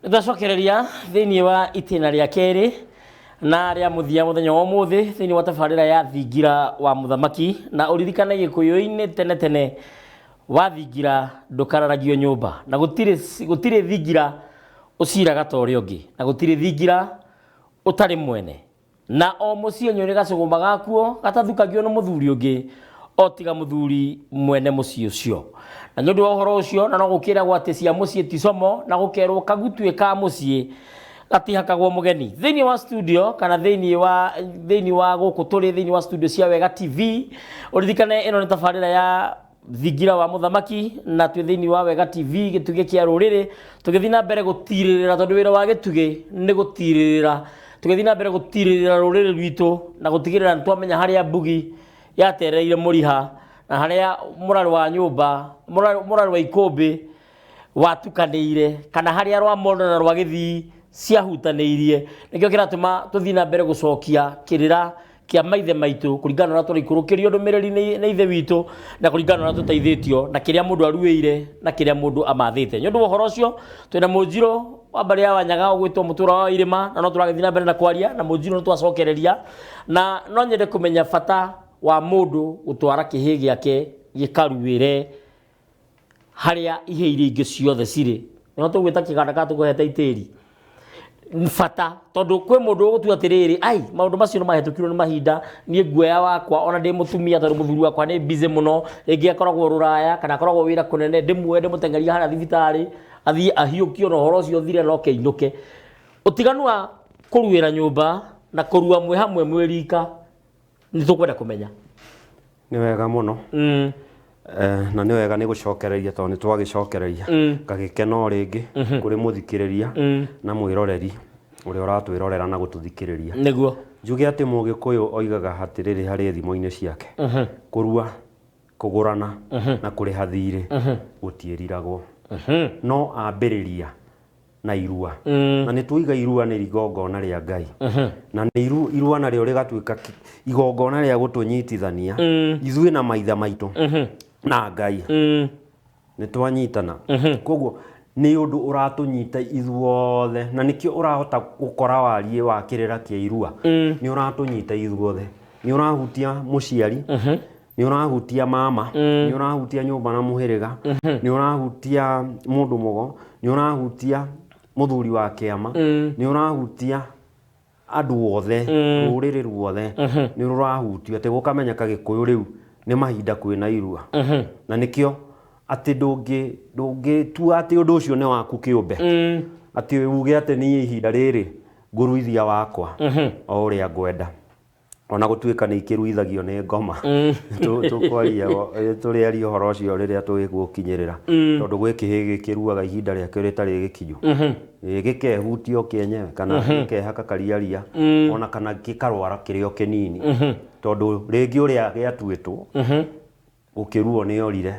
Ndacokereria thiini wa itena ria keri na ria muthia muthenya wa muthi thiini wa tabarira ya thingira wa muthamaki na uririkane gikuyu-ini tene wathingira ndukararagio nyumba na gutire thingira uciraga ta uria ungi na gutire thingira utari mwene na o mucie nyoni gacugumba gakuo gatathukagio na muthuri ungi otiga muthuri mwene mucie ucio na ndu wa horo ucio na no gukira gwate cia mucie tisomo na gukerwo kagutue ka mucie gatihakagwo mugeni thiini wa studio kana thiini wa guku turi thiini wa studio cia Wega TV uririkane ino ni tabarira ya thingira wa muthamaki na twi thiini wa Wega TV gituge kia ruriri tugithii na mbere gutiririra tondu wira wa gituge ni gutiririra tugithii na mbere gutiririra ruriri rwitu na gutigirira ntwamenya haria mbugi yatereire muriha na haria murari wa nyumba murari wa ikumbi watukanĩire kana haria rwa mondo na rwa githii ciahutanĩirie nikio kiratuma tuthii na mbere gucokia kirira kia maithe maitu kuringana na turikurukirio ndumiriri ni ithe witu na kuringana na tuteithitio na kiria mundu aruire na kiria mundu amathite nyundu uhoro ucio twina Munjiro wa mbere ya Wanyaga ugwitwo mutura wa irima na no turagithii na mbere na kwaria na Munjiro no twacokereria na no nyende kumenya bata wa mundu gutwara kihi giake gikaruire haria ihe iria ingi ciothe ciri no tugwita kiganda ka tukuhete itiri fata tondu kwe mundu gutua atiriri ai maundu macio no mahetukirwo ni mahinda nie guoya wakwa ona ndi mutumia tondu muthuri wakwa ni busy muno ingi akoragwo ruraya kana akoragwo wira kunene ndimwe ndimutengeria hana thibitari athie ahiukio no horo cio thire no keinuke utiganu wa kuruira nyumba na kurua mwe hamwe mwirika ni tukwenda kumenya ni wega muno na ni wega ni gucokereria tondu ni twagicokereria ngagikeno ringi kuri muthikiriria na mwiroreri uria uratwirorera na gututhikiriria niguo njuge ati Mugikuyu oigaga hatiriri hari thimo-ini ciake kurua kugurana na kuriha thiri gutieriragwo no ambiriria na irua na ni tuiga irua ni igongona ria Ngai na ni irua na rio rigatuika igongona ria gutunyitithania ithui na maitha maitu na Ngai ni twanyitana koguo ni undu uratunyita ithuothe na nikio urahota gukora warie wa kirira kia irua ni uratunyita ithuothe ni urahutia muciari ni urahutia mama ni urahutia nyumba na muhiriga ni urahutia mundu mugo ni urahutia muthuri wa kiama ni urahutia andu othe ruriri ruothe ni urahutio ati gukamenyeka Gikuyu riu ni mahinda kwina irua na nikio ati ndungi tua ati undu ucio ni waku kiumbe ati uge ati ni ihinda riri nguruithia wakwa o uria ngwenda ona gutuika ni ikiruithagio ni ngoma tukwaria turiari horo cio riria twigukinyirira tondu gwiki gikiruaga ihinda riake ritari gikinyu gikehutio kienyewe kana gikehaka kariaria ona kana gikarwara kirio kinini tondu ringi uria giatuitwo ukiruo ni orire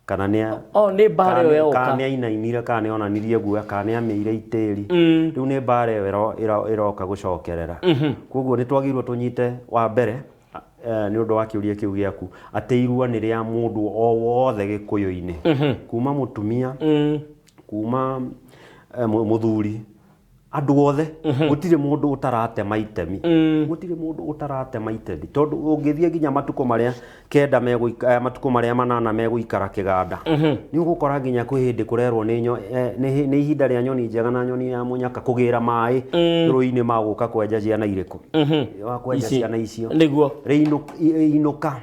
kana ni bare yo yoka kana inainire kana onanirie guoya kana amire itiri riu ni bare yo iroka gucokerera koguo ni twagirwo tunyite wa mbere ni undu wa kiuria kiu giaku ati irua ni ria mundu o wothe Gikuyu-ini kuma mutumia kuma muthuri andu othe gutire mundu utarate maitemi gutire mundu utarate maitemi tondu ungithie ginya matuko maria kenda matuko maria manana meguikara kiganda ni ugukora ginya kwi hindi kurerwo ni ihinda ria nyoni njega na nyoni ya munyaka kugira mai rui-ini maguka kwenja ciana iriku wa kwenja ciana icio niguo inuka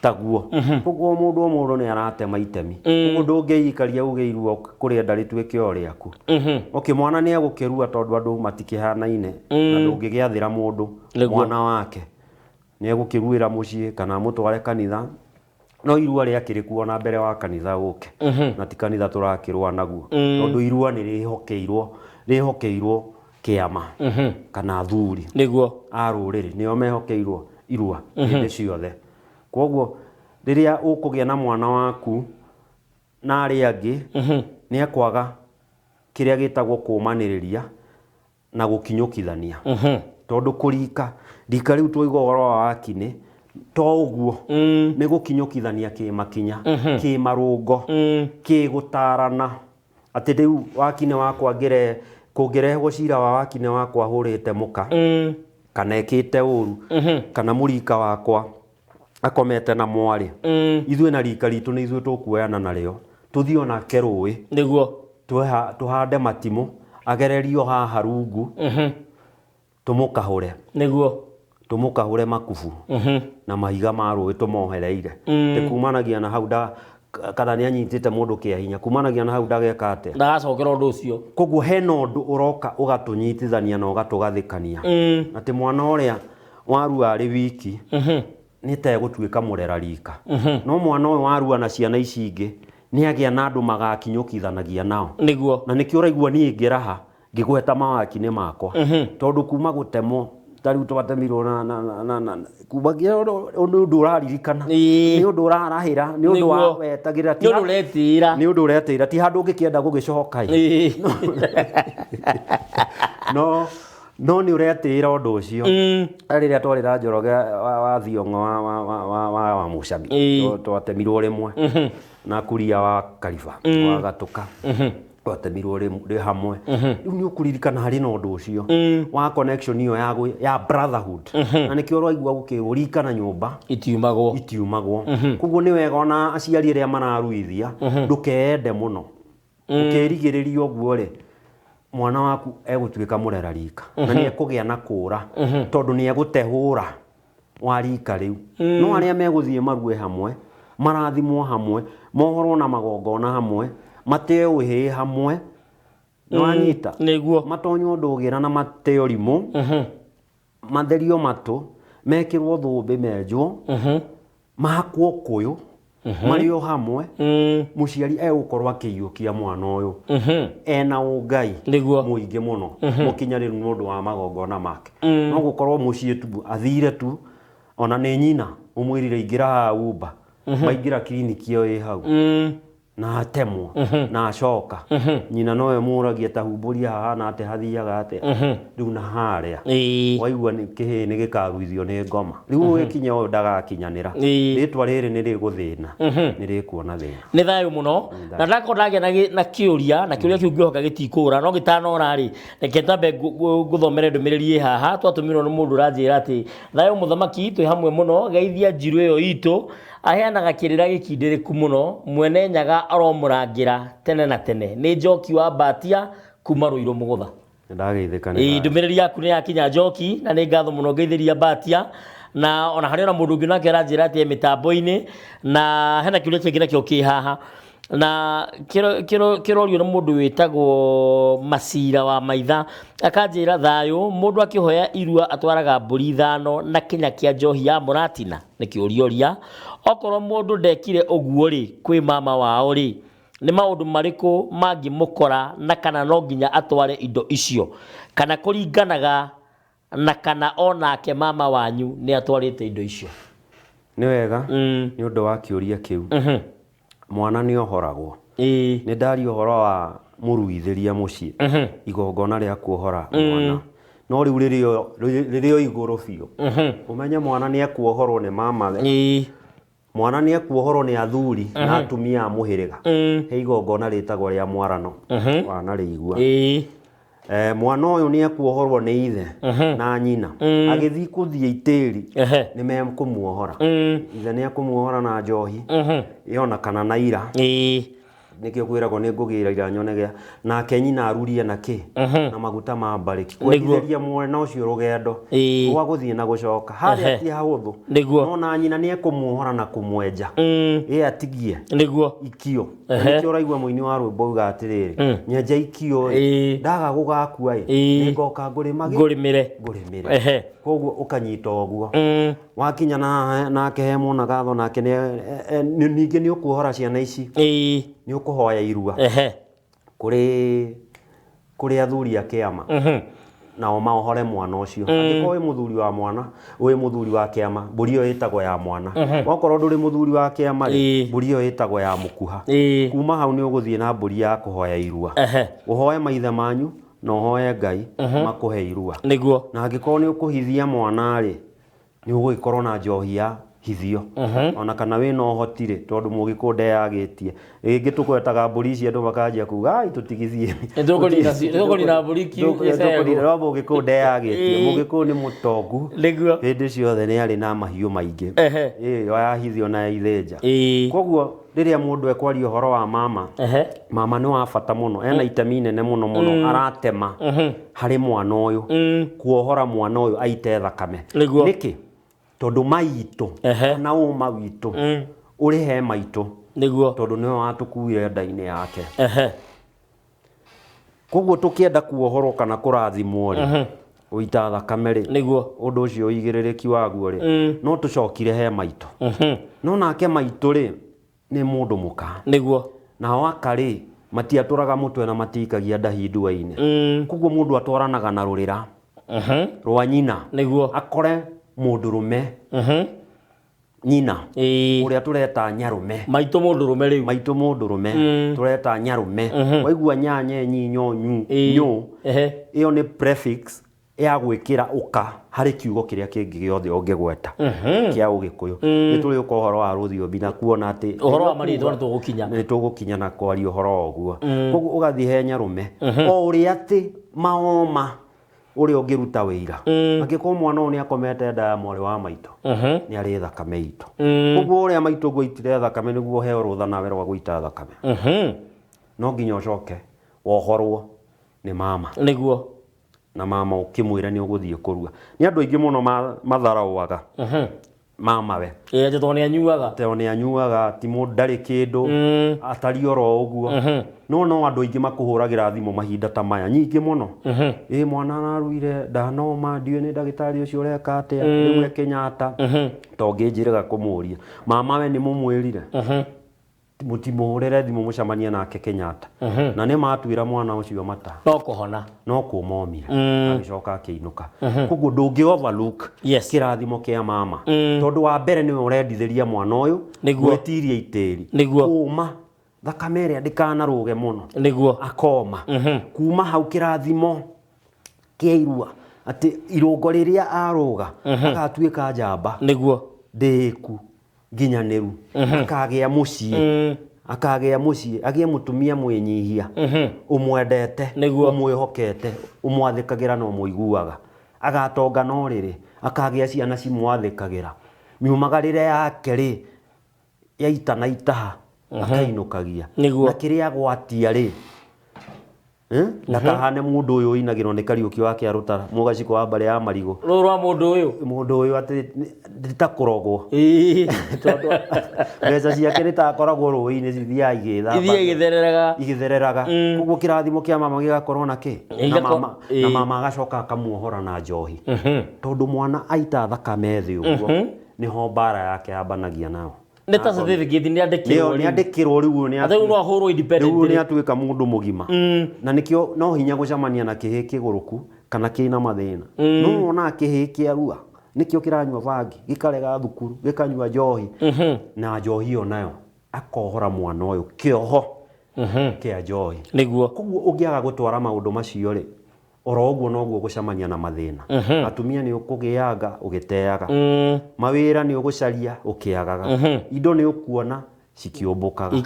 taguo koguo mundu ni arate maitemi koguo ndungiikaria ugeirwo kuria ndari twike oriaku mwana ni agukirua tondu andu matikihanaine na ndungigiathira mundu mwana wake ni agukiruira mucii kana mutware kanitha no irua riakirikuo na mbere wa kanitha guke na ti kanitha turakirwa naguo tondu irua ni rihokeirwo kiama kana thuri niguo aruriri nio mehokeirwo irua hindi ciothe koguo riria ukugia na mwana waku na ari angi ni akwaga kiria gitagwo kumaniriria na gukinyukithania tondu kurika rika riu twigo horo wa wakini to uguo ni gukinyukithania kimakinya kimarungo kigutarana ati riu wakine wakwa ngire kũngĩrehwo cira wa wakine wakwa hũrĩte mũka kana ekĩte ũru kana mũrika wakwa akomete na mwarĩ ithuĩ na rika ritũ nĩ ithuĩ tũkuoyana narĩo tũthiĩ onake rũĩ nĩguo tũhande matimũ agererio haha rungu tũmũkahũre nĩguo tũmũkahũre makubu na mahiga ma rũĩ tũmohereire kumanagia na hau kana nĩ anyitĩte mũndũ kĩa hinya kumanagia na hau ndageka atĩa ndagacokera ũndũ ũcio koguo hena ũndũ ũroka ũgatũnyitithania na ũgatũgathĩkania atĩ mwana ũrĩa warua arĩ wiki nĩtegũtuĩka mũrera rika no mwana ũyũ warua na ciana ici ingĩ nĩagĩa na andũ magakinyũkithanagia nao nĩguo na nĩkĩo ũraigua niĩ ngĩraha ngĩgweta mawaki-inĩ makwa tondũ kuma gũtemwo tariũ twatemirwo na kumagia ũndũ ũraririkana nĩ ũndũ ũrarahĩra nĩ ũndũ wa wetagĩrĩra nĩ ũndũ ũretĩra ti handũ ũngĩkĩenda gũgĩcoka no nĩ ũretĩra ũndũ ũcio rĩrĩa twarĩ Njoroge wa Thiong'o wa Mũcabi twatemirwo rĩmwe na Kuria wa Kariba wa Gatũka twatemirwo rĩ hamwe rĩu nĩ ũkũririkana harĩ na ũndũ ũcio wa connection iyo ya brotherhood na nĩkĩo ũraigua gũkĩũrikana nyũmba itiumagwo koguo nĩ wega ona aciari arĩa mararuithia ndũkeende mũno ũkĩrigĩrĩria ũguo rĩ mwana waku egũtuĩka mũrera rika na nĩ ekũgĩa na kũra tondũ nĩ egũtehũra wa rika rĩu no arĩa megũthiĩ marue hamwe marathimwo hamwe mohorwo na magongona hamwe mateo ũhĩ hamwe nĩwanyita matonywo ndũgĩra na mateo rimũ matherio matũ mekĩrwo thũmbĩ menjwo mahakwo kũyũ marĩ o hamwe mũciari egũkorwo akĩiyũkia mwana ũyũ ena ũngai mũingĩ mũno mũkinyanĩru nĩ ũndũ wa magongona make no gũkorwo mũciĩ tu athire tu ona nĩ nyina ũmwĩrire ingĩra haha umba maingĩra kiriniki ĩyo ĩ hau na atemwo na acoka nyina nowe mũragia tahumbũria haha na atĩ hathiaga atĩa rĩu na harĩa waigua kĩhĩ nĩ gĩkaruithio nĩ ngoma rĩu ũgĩkinya ũyũ ndagakinyanĩra rĩtwa rĩrĩ nĩ rĩgũthĩna nĩ rĩkuona thĩna nĩ thayũ mũno na ndakorwo ndagĩa na kĩũria na kĩũria kĩu ngĩhoka gĩtikũra no gĩtanora rĩ reke tambe ngũthomere ndũmĩrĩri haha twatũmirwo nĩ mũndũ ũranjĩra atĩ thayũ mũthamaki twĩ hamwe mũno geithia njirũ ĩyo itũ aheanaga kĩrĩra gĩkindĩrĩku mũno mwene Nyaga aromũrangĩra tene na tene nĩ Njoki wa Mbatia kuma Rũirũ Mũgũtha ndageithĩka ndũmĩrĩri yaku nĩ yakinya Njoki na nĩ ngatho mũno ngeithĩria Mbatia na ona harĩ ona mũndũ ũngĩ nake aranjĩra atĩ mĩtambo-inĩ na hena kĩũria kĩngĩ nakĩo kĩ haha na kĩrorio nĩ mũndũ wĩtagwo Macira wa Maitha akanjĩra thayũ mũndũ akĩhoya irua atwaraga mbũri 5 na kĩnya kĩa njohi ya mũratina nĩ kĩũria okorwo mũndũ ndekire ũguo rĩ kwĩ mama wao rĩ nĩ maũndũ marĩkũ mangĩmũkora na kana no nginya atware indo icio kana kũringanaga na kana onake mama wanyu nĩ atwarĩte indo icio nĩ wega nĩ ũndũ wa kĩũria kĩu mwana nĩ ohoragwo nĩ ndari ũhoro wa mũruithĩria mũciĩ igongona rĩa kuohora mwana no rĩu rĩrĩo igũrũ biũ ũmenye mwana nĩ ekuohorwo nĩ mamawe mwana nĩ ekuohorwo nĩ athuri na atumia a mũhĩrĩga he igongona rĩtagwo rĩa mwarano wanarĩigua mwana ũyũ nĩ ekuohorwo nĩ ithe na nyina agĩthiĩ kũthiĩ itĩri nĩ mekũmuohora ithe nĩ ekũmuohora na njohi yona kana na ira nĩkĩo kwĩragwo nĩ ngũgĩra ira nyone nake nyina arurie na kĩ na maguta ma mbarĩki kwendithĩria mwena ũcio rũgendo rwa gũthiĩ na gũcoka harĩa ti hahũthũ no na nyina nĩ ekũmuohora na kũmwenja atigie ikio nĩkĩo ũraigua mũini wa rwĩmbo uga atĩrĩrĩ nyenja ikio ndaga gũgakua nĩ ngoka ngũrĩmĩre koguo ũkanyita ũguo wakinya nake he mwana gatho nake ningĩ nĩ ũkuohora ciana ici nĩ ũkũhoya irua kũrĩ athuri a kĩama nao maohore mwana ũcio angĩkorwo wĩ mũthuri wa mwana wĩ mũthuri wa kĩama mbũri ĩyo ĩtagwo ya mwana okorwo ndũrĩ mũthuri wa kĩama mbũri ĩyo ĩtagwo ya mũkuha kuma hau nĩ ũgũthiĩ na mbũri ya kũhoya irua ũhoe maithe manyu na ũhoe Ngai makũhe irua na angĩkorwo nĩ ũkũhithia mwana rĩ nĩ ũgũgĩkorwo na njohi ya hithio ona kana wina uhotire tondu mugikuo ndeyagitie ringi tukwetaga mburi ici andu makanjia kuga ai tutigithie tukunina mburi tukunina mugikuo ndeyagitie mugikuo ni mutongu niguo hindi ciothe ni ari na mahiu maingi ya hithio na ithinja koguo riria mundu ekwaria uhoro wa mama mama ni wa bata muno ena itemi nene muno aratema hari mwana uyu kuohora mwana uyu aite thakame niki tondu maitu na uma witu uri he maitu niguo tondu niwe watukuire nda-ini yake koguo tukienda kuohorwo kana kurathimwo ri uita thakame ri niguo undu ucio uigiririki waguo ri no tucokire he maitu no nake maitu ri ni mundu muka niguo na wakari matiaturaga mutwe na matikagia nda hindua-ini koguo mundu atwaranaga na rurira rwa nyina niguo akore mundurume nyina uria tureta nyarume maitu mundurume riu maitu mundurume tureta nyarume waigua nyanye nyinyo nyu iyo ni prefix ya gwikira uka hari kiugo kiria kingi giothe ungigweta kia ugikuyu ni turi uko horo wa ruthiobi na kuona ati uhoro wa maritwa ni tugukinya na kwaria uhoro oguo koguo ugathi he nyarume o uria ati maoma uri ungiruta wira angiko mwana uyu ni akomete nda ya mwari wa maitu ni ari thakame itu koguo uria maitu gwaitire thakame niguo heo rutha nawe rwa guita thakame no nginya ucoke wohorwo ni mama niguo na mama ukimwira ni uguthie kurua ni andu aingi muno matharauaga mama we ete to ni anyuaga ti mundu ndari kindu atari oro uguo no andu aingi makuhuragira thimu mahinda ta maya nyingi muno mwana araruire ndanoma ndiu ni ndagitari ucio ureka atia rimwe Kenyatta to nginjiraga kumuria mama we ni mumwirire mutimuhurire thimu mucamania nake Kenyatta na ni matwira mwana ucio mata no kumomira agicoka akiinuka koguo ndungi overlook kirathimo kia mama tondu wa mbere ni urendithiria mwana uyu gwetiria itiri kuma thakame iria ndikanaruge muno akoma kuma hau kirathimo kia irua ati irungo riria aruga agatuika njamba ndiku nginyaniru akagia mucii agie mutumia mwinyihia umwendete umwihokete umwathikagira no muiguaga agatonga no riri akagia ciana cimwathikagira miumagarire yake ri yaita na itaha akainukagia na kiria gwatia ri na kahane mundu uyu inagirwo ni Kariuki wake arutara mugaciko wa bare ya marigo rwa mundu uyu ati nditakurogwo tondu mbeca ciake nitakoragwo ruini cithia igithereraga koguo kirathimo kia mama gigakorwo na ki na mama agacoka akamuohora na njohi tondu mwana aita thakame thi uguo niho bara yake yambanagia nao neta certificate ni andikirwo riu ni atau no ahorwo independent riu ni atuika mundu mugima na nikio no hinya gucamania na kihi kiguruku kana kina mathina no ona kihi kiarua nikio kiranywa bangi gikarega thukuru gikanywa njohi na njohi yo nayo akohora mwana uyu kioho kia njohi niguo koguo ungiaga gutwara maundu macio ri oro uguo noguo gucamania na mathina atumia ni ukugianga ugiteaga mawira ni ugucaria ukiagaga indo ni ukuona cikiumbukaga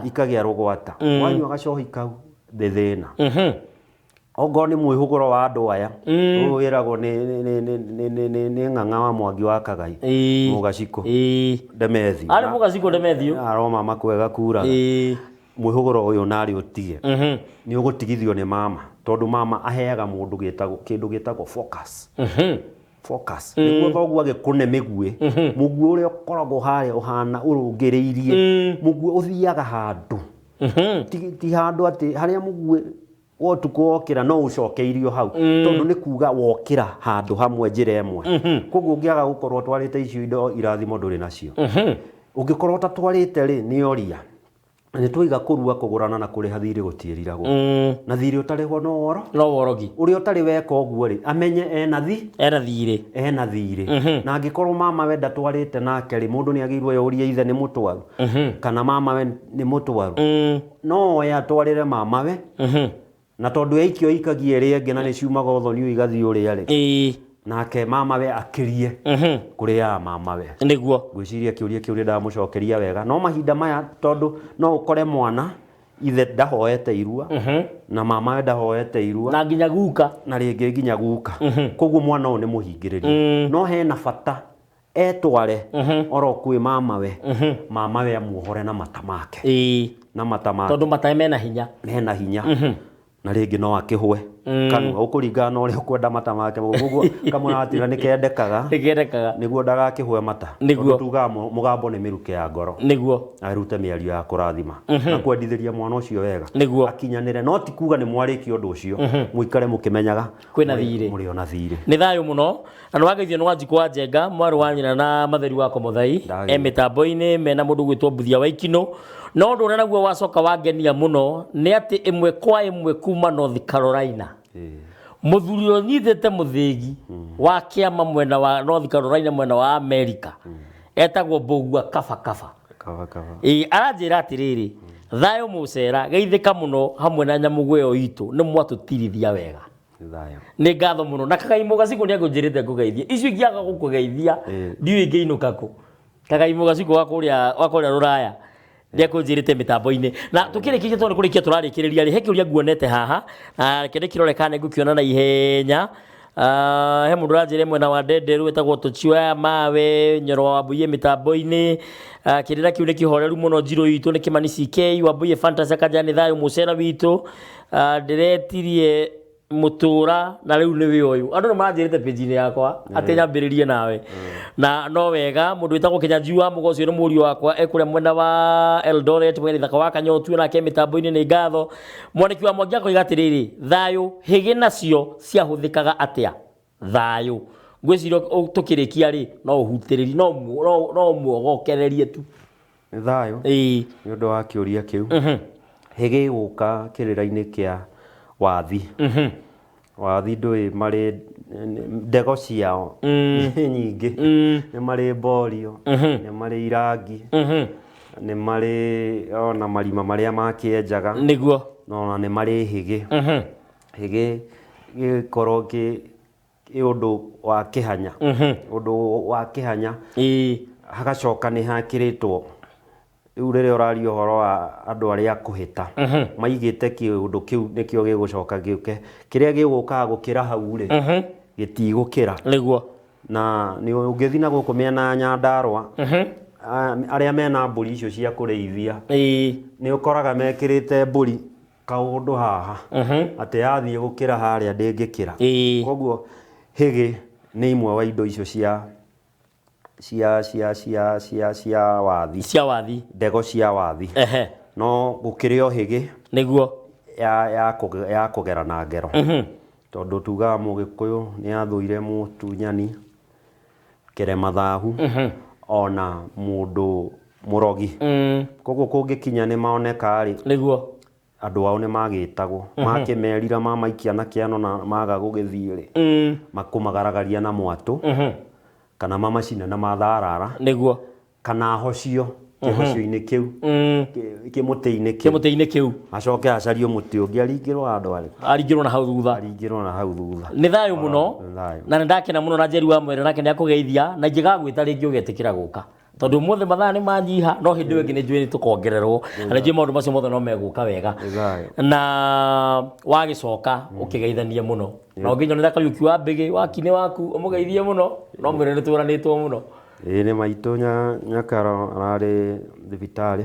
ikagia rugwata wanywa gacohi kau thithina ongo ni mwihuguro wa andu aya wiragwo ni ng'ang'a wa Mwangi wa Kagai mugaciko Ndemethi ari mugaciko Ndemethi aroma makwega kuraga mwihuguro uyu nari utige ni ugutigithio ni mama tondu mama aheaga mundu kindu gitagwo focus niguo thoguo agikune migwe mugwe uria ukoragwo haria uhana urungiriirie mugwe uthiaga handu ti handu ati haria mugwe wotuko wokira no ucokeirio hau tondu ni kuga wokira handu hamwe njira emwe koguo ungiaga gukorwo twarite icio indo irathimo nduri nacio ungikorwo ta twarite ri ni oria ni twiga kurua kugurana na kuriha thiri gutieriragwo na thiri utarihwo no worogi uri utari weka uguo ri amenye ena thiri na angikorwo mama we ndatwarite nake ri mundu ni agirwo yuria ithe ni mutwaru kana mama we ni mutwaru no ya twarire mama we na tondu ikio ikagie ri engi na ni ciumaga uthoni igathi uria ri nake mamawe akirie kuria mamawe niguo ngwiciria kiuria ndamucokeria wega no mahinda maya tondu no ukore mwana ithe ndahoete irua na mamawe ndahoete irua na nginya guka na ringi nginya guka koguo mwana uyu ni muhingiriria no hena bata etware oro kwi mamawe mamawe amuhore na mata make na mata make tondu mata mena hinya na ringi no akihwe kanua ukuringana na uria ukwenda mata make guguo kamwana atira nikendekaga niguo ndagakihwe mata tondu tuga mugambo ni miruke ya ngoro niguo arute miario ya kurathima na kwendithiria mwana ucio wega akinyanire no ti kuga ni mwariki undu ucio muikare mukimenyaga kwina thiri muri ona thiri ni thayo muno na nwageithio nwa Njikwa Njenga mwaru wa nyina na matheri wako Muthai mitambo-ini mena mundu gwitwo Mbuthia wa Ikino no ndu naguo wacoka wangenia muno ni ati imwe kwa imwe kuma North Carolina muthuri onyithete muthigi wa kiama mwena wa North Carolina mwena wa America etagwo Mbugua Kaba aranjira atiriri thayo mucera geithika muno hamwe na nyamugwe itu ni mwatutirithia wega thayo ni ngatho muno na Kagaimo Gaciko ni akunjirite kugeithia icio ingiaga gukugeithia ndiu ingeinuka ku Kagaimo Gaciko wakoria Ruraya ndia kunjirite mitambo-ini na tukirikirie tondu kurikia turarikiriria ri hekiuria nguonete haha na kende kirorekane ngukiona na ihenya he mundu ranjire mwena wa Ndenderu etagwo Tuchioya mawe Nyoro wa Mbuye mitambo-ini kirira kiu ni kihoreru muno Njiro itu ni Kimani CK wa Mbuye Fantasy Kajani thayo mucera witu ndiretirie mutura na riu ni wi uyu andu maranjirite page-ini yakwa ati nyambiririe nawe na no wega mundu witagwo Kinyanjui wa Mugocio ni murio wakwa ekuria mwena wa Eldoret mwena thaka wa Kanyotu na ke mitambo-ini ni ngatho mwaniki wa Mwangi akoiga atiriri thayo higi nacio ciahuthikaga atia thayo ngwiciria tukirikia ri no uhutiriri no muogokererie tu thayo ni undu wa kiuria kiu higi guka kirira-ini kia wathi wathi ndui mari ndego ciao nyingi ni mari Borio ni mari Irangi ni mari ona marima maria makienjaga niguo no ni mari higi higi gikoro ki undu wa kihanya undu wa kihanya hagacoka ni hakiritwo riu rire urario horo wa andu aria kuhita maigite kiundu kiu nikio gigucoka giuke kiria giguka gukira hau ri gitigukira niguo na ni ungithi na guku mena Nyandarua aria mena mburi icio cia kureithia ni ukoraga mekirite mburi kaundu haha ati yathie gukira haria ndingikira koguo higi ni imwe wa indo icio cia wathi ndego cia wathi no gukirio higi niguo ya kugera na ngero tondu tugaga Mugikuyu ni athuire mutunyani kiremathahu ona mundu murogi koguo kungikinya ni maoneka ri niguo andu ao ni magitagwo makimerira mamaikia na kiano na maga gugithii ri makumagaragaria na mwatu kana mamacina na matharara niguo kana hocio kihocio-ini kiu kimuti-ini kiu acoke acario muti ungi aringirwo andu aringirwo na hau thutha ni thayo muno na ndakena muno na Njeri wa Mwere nake ni akugeithia na ingigagwita ringi ugetikira guka tondu mothe mathaa ni manyiha no hindi wengi ni njui ni tukongererwo na njui maundu macio mothe no meguka wega na wagicoka ukigeithania muno no nginya ni Kariuki wa Mbigi wakine waku umugeithie muno no mwire ni turanitwo muno ni maitu Nyakaro arari thibitari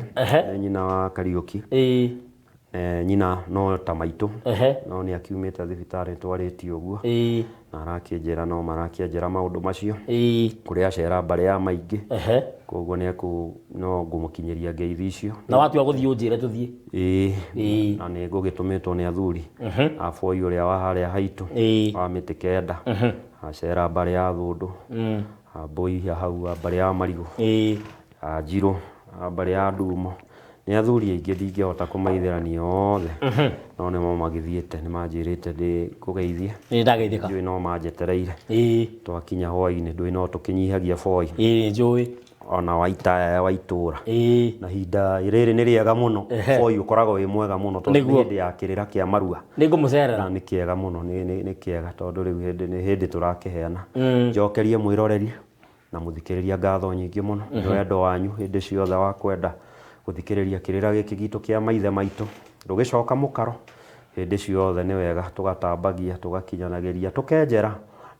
nyina wa Kariuki nyina no ta maitu no ni akiumite thibitari twaritio uguo na arakinjira no marakinjira maundu macio kuria acera mbari ya maingi koguo ni no ngumukinyiria ngeithi icio na watu aguthii unjire tuthie na ni ngugitumitwo ni athuri afoi uria wa haria haitu wa miti kenda acera mbari ya Thundu Mbui ya hau mbari ya Marigu Njiro mbari ya Ndumo ni athuri aingi ndingihota kumaithirania othe no nimo magithiete ni manjirite ndi kugeithie ni ndageithika njui no manjetereire twakinya hwai-ini ndui no tukinyihagia foi njui ona wa itaya wa itura na hinda rĩrĩ nĩ rĩega mũno boy ũkoragwo wĩ mwega mũno tondũ nĩ hĩndĩ ya kĩrĩra kĩa marua nĩngũmũcerera nĩ kĩega mũno nĩ kĩega tondũ rĩu nĩ hĩndĩ tũrakĩheana njokerie mwĩroreri na mũthikĩrĩria ngatho nyingĩ mũno nĩ wendo wanyu hĩndĩ ciothe wa kwenda gũthikĩrĩria kĩrĩra gĩkĩ gitũ kĩa maithe maitũ ndũgĩcoka mũkaro hĩndĩ ciothe nĩ wega tũgatambagia tũgakinyanagĩria tũkenjera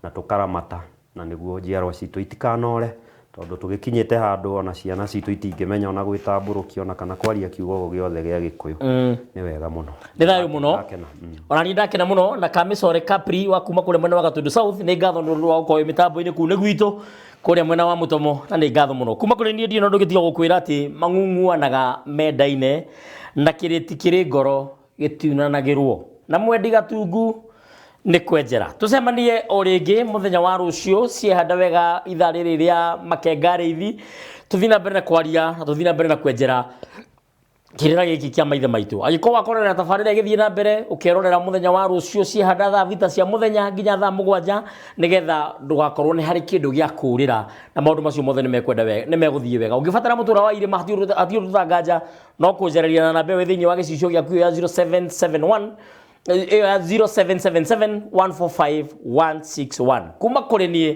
na tũkaramata na nĩguo njiarwa citũ itikanore tondũ tũgĩkinyĩte handũ ona ciana citũ itingĩmenya ona gwĩtambũrũkia ona kana kwaria kiugo gĩothe gĩa Gĩkũyũ nĩ wega mũno nĩ thayũ mũno ona niĩ ndakena mũno na Kamisore Capri wa kuma kũrĩa mwena wa Gatundu South nĩ ngatho nĩ ũndũ wa gũkorwo mĩtambo-inĩ kuu nĩ gwitũ kũrĩa mwena wa Mũtomo na nĩ ngatho mũno kuma kũrĩ niĩ Ndino ndũgĩtiga gũkwĩra atĩ mang'ung'uanaga mendaine na kĩrĩti kĩrĩ ngoro gĩtiunanagĩrwo na mwendi gatungu nĩ kwenjera tũcemanie o rĩngĩ mũthenya wa rũciũ ciehanda wega ithaa rĩrĩ rĩa makengarĩithi tũthiĩ na mbere na kwaria na tũthiĩ na mbere na kwenjera kĩrĩra gĩkĩ kĩa maithe maitũ angĩkorwo wakorera tabarĩra ĩgĩthiĩ na mbere ũkerorera mũthenya wa rũciũ ciehanda thaa thita cia mũthenya nginya thaa mũgwanja nĩgetha ndũgakorwo nĩ harĩ kĩndũ gĩa kũrĩra na maũndũ macio mothe nĩ megũthiĩ wega ũngĩbatara mũtũra wa irĩma hatirĩ tũthanganja no kũnjarĩria na namba ĩyo thĩinĩ wa gĩcicio gĩaku ya 0771 0777145161 kuma kũrĩ niĩ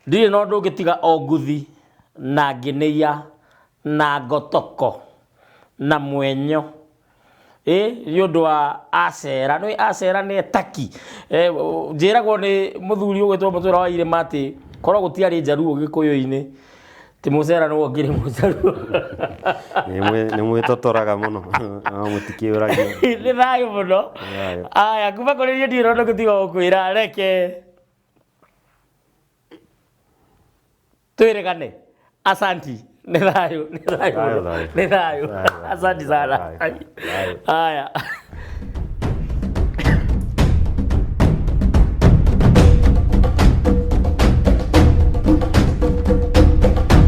ndirĩ na ũndũ ũngĩtiga o nguthi na ngĩnĩia na ngotoko na mwenyo nĩ ũndũ wa acera nĩ etaki njĩragwo nĩ mũthuri ũgwĩtwo mũtũra wa irĩma atĩ korwo gũtiarĩ njaruo Gĩkũyũ-inĩ ti mũcera nĩguo ngĩrĩ mũcaruo nĩ mwĩtotoraga mũno mũtikĩũragio nĩ thayũ mũno aya kuma kũrĩ niĩ ndirĩ na ũndũ ũngĩtiga gũkwĩra reke twĩrĩgane asanti nĩ thayũ nĩ thayũ nĩ thayũ asanti sana haya